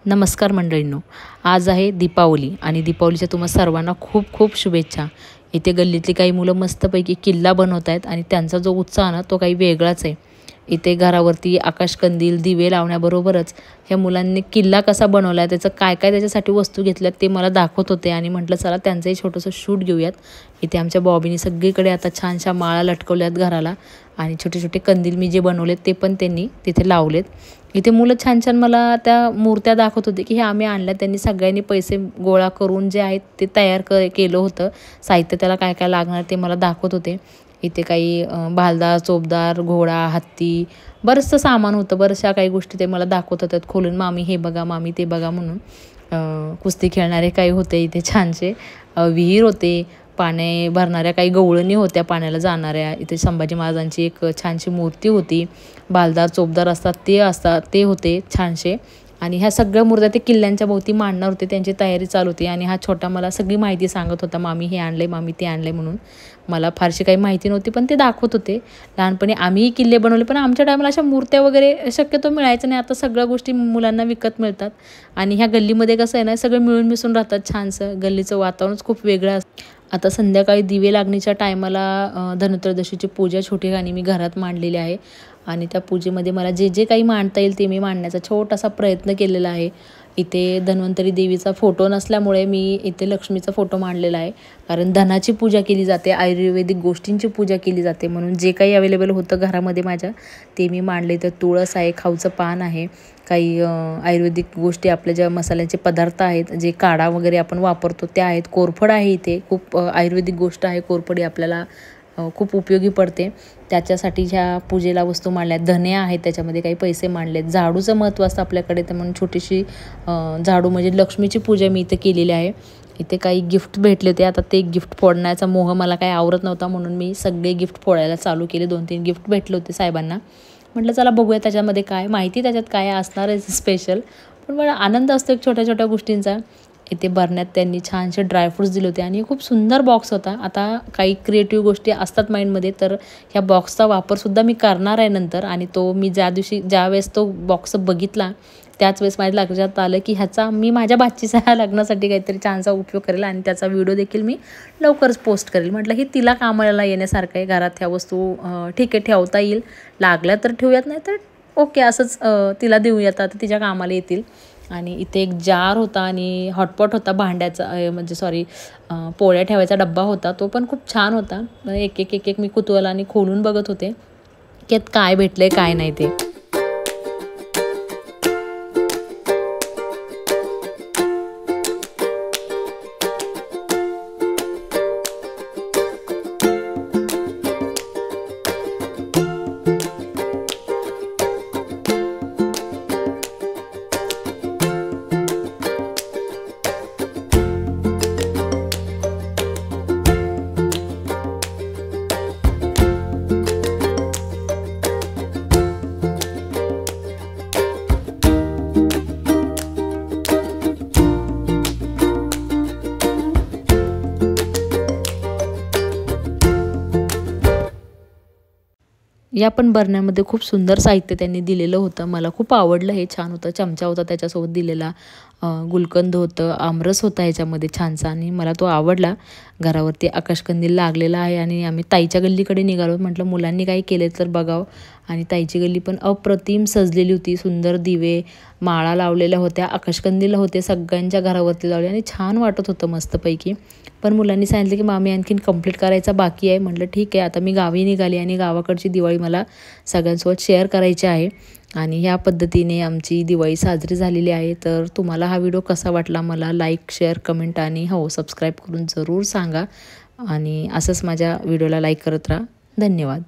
नमस्कार मंडळींनो, आज आहे दीपावली आणि दीपावलीच्या तुम्हा सर्वांना खूप खूप शुभेच्छा. इथे गल्लीतली काही मुलं मस्तपैकी किल्ला बनवत आहेत आणि त्यांचा जो उत्साह ना तो काही वेगळाच आहे. इथे घरावरती आकाशकंदील दिवे लावण्याबरोबरच ह्या मुलांनी किल्ला कसा बनवला आहे, त्याचं काय काय त्याच्यासाठी वस्तू घेतल्यात ते मला दाखवत होते आणि म्हटलं चला त्यांचंही छोटंसं शूट घेऊयात. इथे आमच्या बॉबीने सगळीकडे आता छानशा माळा लटकवल्यात घराला आणि छोटे छोटे कंदील मी जे बनवलेत ते पण त्यांनी तिथे लावलेत. इथे मुलं छान छान मला त्या मूर्त्या दाखवत होते की हे आम्ही आणल्या. त्यांनी सगळ्यांनी पैसे गोळा करून जे आहेत ते तयार केलं होतं. साहित्य त्याला काय काय लागणार ते मला दाखवत होते. इथे काही भालदार, चोपदार, घोडा, हत्ती बरंचसं सामान होतं. बऱ्याचशा काही गोष्टी ते मला दाखवत होत्यात खोलून. मामी हे बघा, मामी ते बघा म्हणून. कुस्ती खेळणारे काही होते इथे छानसे. विहीर होते, पाणी भरणाऱ्या काही गवळणी होत्या पाण्याला जाणाऱ्या. इथे संभाजी महाराजांची एक छानशी मूर्ती होती. भालदार चोपदार असतात ते होते छानसे. आणि ह्या सगळ्या मूर्त्या ते किल्ल्यांच्या भोवती मांडणार होते, त्यांची तयारी चालू होती. आणि हा छोटा मला सगळी माहिती सांगत होता, मामी हे आणलं मामी ते आणलं म्हणून. मला फारशी काही माहिती नव्हती पण ते दाखवत होते. लहानपणी आम्हीही किल्ले बनवले पण आमच्या टायमाला अशा मूर्त्या वगैरे शक्यतो मिळायचं नाही. आता सगळ्या गोष्टी मुलांना विकत मिळतात. आणि ह्या गल्लीमध्ये कसं आहे ना, सगळं मिळून मिसळून राहतात छानसं. गल्लीचं वातावरणच खूप वेगळं असतं. आता संध्याकाळी दिवे लागणीच्या टायमाला धनत्रयोदशीची पूजा छोटीखानी मी घरात मांडलेली आहे. आणि त्या पूजेमध्ये मला जे जे काही मांडता येईल ते मी मांडण्याचा छोटासा प्रयत्न केलेला आहे. इथे धन्वंतरी देवीचा फोटो नसल्यामुळे मी इथे लक्ष्मीचा फोटो मांडलेला आहे. कारण धनाची पूजा केली जाते, आयुर्वेदिक गोष्टींची पूजा केली जाते, म्हणून जे काही अवेलेबल होतं घरामध्ये माझ्या ते मी मांडले. तर तुळस आहे, खाऊचं पान आहे, काही आयुर्वेदिक गोष्टी आपल्या ज्या मसाल्याचे पदार्थ आहेत, जे काढा वगैरे आपण वापरतो त्या आहेत. कोरफड आहे इथे, खूप आयुर्वेदिक गोष्ट आहे. कोरफडी आपल्याला खूप उपयोगी पडते. त्याच्यासाठी ह्या पूजेला वस्तू मांडल्या. धने आहेत, त्याच्यामध्ये काही पैसे मांडलेत. झाडूचं महत्त्व असतं आपल्याकडे, तर म्हणून छोटीशी झाडू म्हणजे लक्ष्मीची पूजा मी इथे केलेली आहे. इथे काही गिफ्ट भेटले होते. आता ते गिफ्ट फोडण्याचा मोह मला काही आवरत नव्हता म्हणून मी सगळे गिफ्ट फोडायला चालू केले. 2-3 गिफ्ट भेटले होते साहेबांना. म्हटलं चला बघूया त्याच्यामध्ये काय माहिती, त्याच्यात काय असणार आहे स्पेशल. पण मला आनंद असतो एक छोट्या छोट्या गोष्टींचा. इथे भरण्यात त्यांनी छानसे ड्रायफ्रूट्स दिले होते आणि खूप सुंदर बॉक्स होता. आता काही क्रिएटिव्ह गोष्टी असतात माइंडमध्ये, तर ह्या बॉक्सचा वापरसुद्धा मी करणार आहे नंतर. आणि तो मी ज्यावेळेस तो बॉक्स बघितला त्याच वेळेस माझ्या लक्षात आलं की ह्याचा मी माझ्या भाचीच्या लग्नासाठी काहीतरी छानसा उपयोग करेल आणि त्याचा व्हिडिओ देखील मी लवकरच पोस्ट करेल. म्हटलं की तिला कामाला येण्यासारखं आहे. घरात ह्या वस्तू ठीक आहे ठेवता येईल, लागल्या तर ठेवूयात, नाही तर ओके असंच तिला देऊयात, आता तिच्या कामाला येतील. आणि इथे एक जार होता आणि हॉटपॉट होता भांड्याचा, म्हणजे पोळ्या ठेवायचा डब्बा होता. तो पण खूप छान होता. एक एक एक एक मी कुतूहलाने खोलून बघत होते की यात काय भेटलं आहे काय नाही ते. या पण बरण्यामध्ये खूप सुंदर साहित्य त्यांनी दिलेलं होतं. मला खूप आवडलं, हे छान होतं. चमचा होता त्याच्यासोबत दिलेला, गुलकंद होतं, आमरस होता ह्याच्यामध्ये छानसा आणि मला तो आवडला. घरावरती आकाशकंदील लागलेला आहे आणि आम्ही ताईच्या गल्लीकडे निघालो. म्हटलं मुलांनी काही केले तर बघावं. आणि ताईची गल्ली पण अप्रतिम सजलेली होती. सुंदर दिवे, माळा लावलेल्या होत्या, आकाशकंदील होते, सगळ्यांच्या घरावरती लावले आणि छान वाटत होतं मस्तपैकी. पण मुलांनी सांगितलं की मामी आणखीन कंप्लीट करायचा बाकी आहे. म्हटलं ठीक आहे, आता मी गावी निघाली आणि गावाकडची दिवाळी मला सगळ्यांसोबत शेअर करायची आहे. आणि ह्या पद्धतीने आमची दिवाळी साजरी झालेली आहे. तर तुम्हाला हा व्हिडिओ कसा वाटला मला लाईक, शेअर, कमेंट आणि सबस्क्राईब करून जरूर सांगा. आणि असंच माझ्या व्हिडिओला लाईक करत राहा. धन्यवाद.